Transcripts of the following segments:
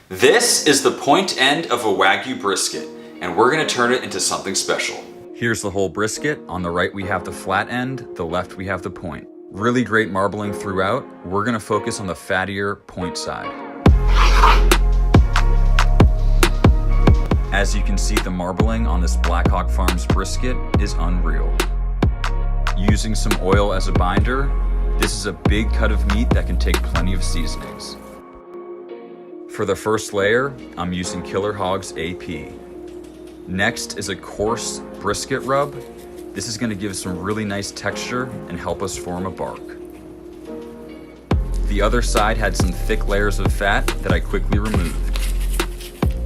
This is the point end of a Wagyu brisket, and we're gonna turn it into something special. Here's the whole brisket. On the right we have the flat end, the left we have the point. Really great marbling throughout. We're gonna focus on the fattier point side. As you can see, the marbling on this Blackhawk Farms brisket is unreal. Using some oil as a binder, this is a big cut of meat that can take plenty of seasonings. For the first layer, I'm using Killer Hogs AP. Next is a coarse brisket rub. This is gonna give some really nice texture and help us form a bark. The other side had some thick layers of fat that I quickly removed.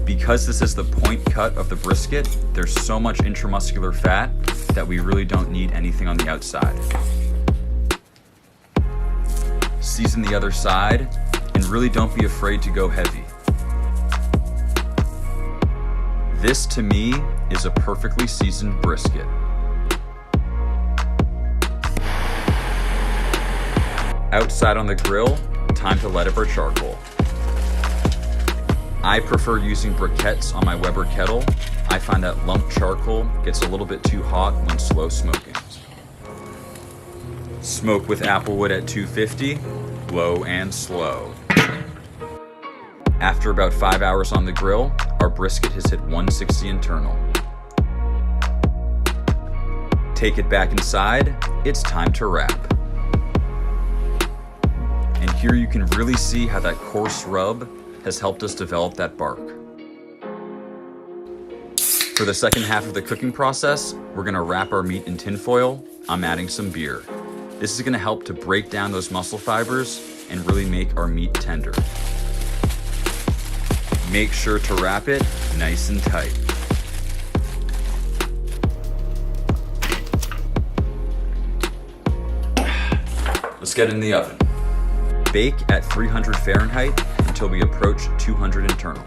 Because this is the point cut of the brisket, there's so much intramuscular fat that we really don't need anything on the outside. Season the other side, and really don't be afraid to go heavy. This, to me, is a perfectly seasoned brisket. Outside on the grill, time to light up our charcoal. I prefer using briquettes on my Weber kettle. I find that lump charcoal gets a little bit too hot when slow smoking. Smoke with applewood at 250, low and slow. After about 5 hours on the grill, our brisket has hit 160 internal. Take it back inside, it's time to wrap. And here you can really see how that coarse rub has helped us develop that bark. For the second half of the cooking process, we're gonna wrap our meat in tinfoil. I'm adding some beer. This is gonna help to break down those muscle fibers and really make our meat tender. Make sure to wrap it nice and tight. Let's get in the oven. Bake at 300 Fahrenheit until we approach 200 internal.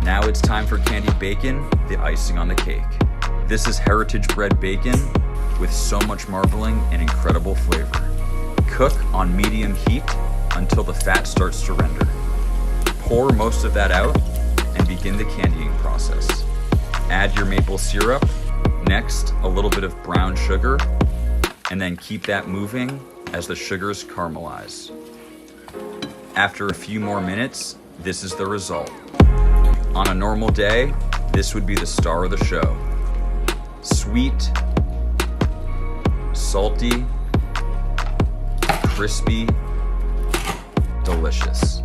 Now it's time for candied bacon, the icing on the cake. This is heritage bred bacon with so much marbling and incredible flavor. Cook on medium heat until the fat starts to render. Pour most of that out and begin the candying process. Add your maple syrup, next a little bit of brown sugar, and then keep that moving as the sugars caramelize. After a few more minutes, this is the result. On a normal day, this would be the star of the show. Sweet, salty, crispy, delicious.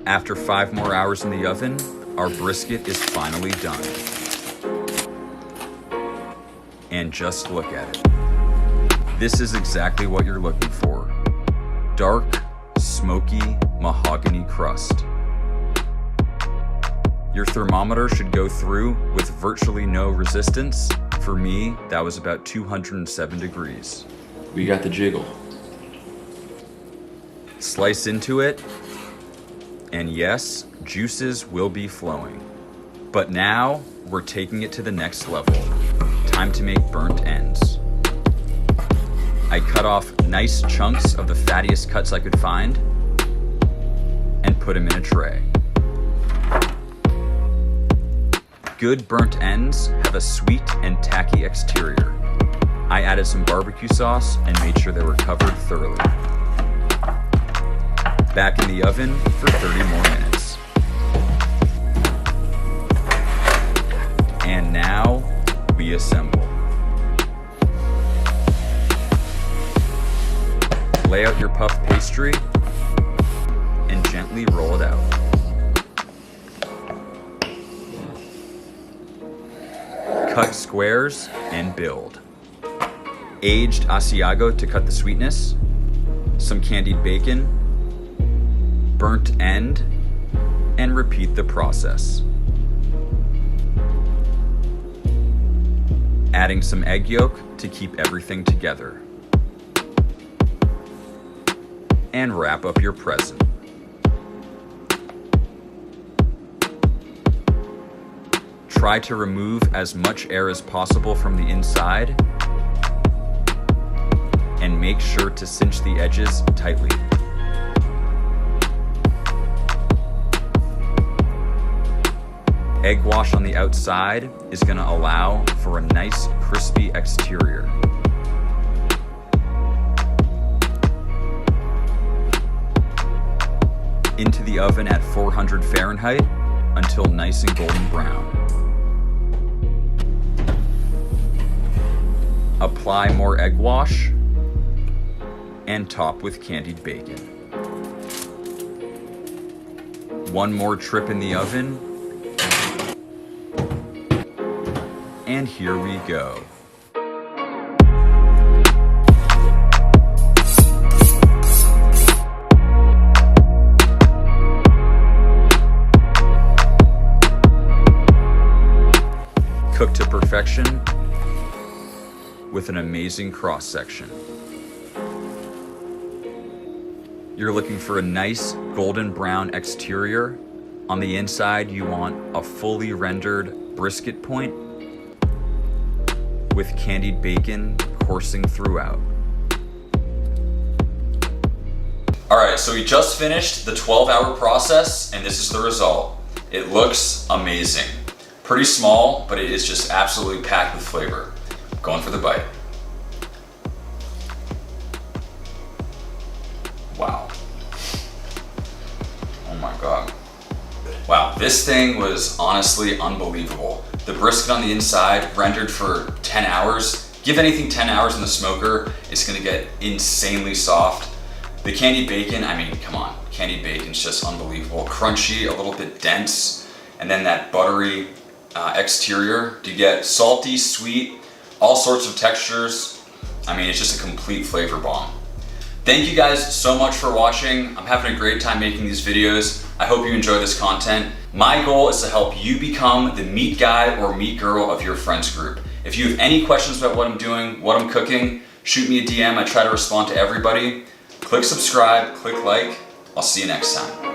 After 5 more hours in the oven, our brisket is finally done. And just look at it. This is exactly what you're looking for. Dark, smoky, mahogany crust. Your thermometer should go through with virtually no resistance. For me, that was about 207 degrees. We got the jiggle. Slice into it, and yes, juices will be flowing. But now, we're taking it to the next level. Time to make burnt ends. I cut off nice chunks of the fattiest cuts I could find and put them in a tray. Good burnt ends have a sweet and tacky exterior. I added some barbecue sauce and made sure they were covered thoroughly. Back in the oven for 30 more minutes. And now we assemble. Lay out your puff pastry and gently roll it out. Cut squares and build. Aged Asiago to cut the sweetness, some candied bacon, burnt end, and repeat the process. Adding some egg yolk to keep everything together. And wrap up your present. Try to remove as much air as possible from the inside and make sure to cinch the edges tightly. Egg wash on the outside is going to allow for a nice crispy exterior. Into the oven at 400 Fahrenheit until nice and golden brown. Apply more egg wash and top with candied bacon. One more trip in the oven, and here we go. Cooked to perfection with an amazing cross section. You're looking for a nice golden brown exterior. On the inside, you want a fully rendered brisket point with candied bacon coursing throughout. All right, so we just finished the 12-hour process, and this is the result. It looks amazing. Pretty small, but it is just absolutely packed with flavor. Going for the bite. Wow. Oh my God. Wow, this thing was honestly unbelievable. The brisket on the inside rendered for 10 hours. Give anything 10 hours in the smoker, it's gonna get insanely soft. The candied bacon, I mean, come on. Candied bacon's just unbelievable. Crunchy, a little bit dense, and then that buttery exterior to get salty, sweet, all sorts of textures. I mean, it's just a complete flavor bomb. Thank you guys so much for watching. I'm having a great time making these videos. I hope you enjoy this content. My goal is to help you become the meat guy or meat girl of your friends group. If you have any questions about what I'm doing, what I'm cooking, shoot me a DM. I try to respond to everybody. Click subscribe, click like. I'll see you next time.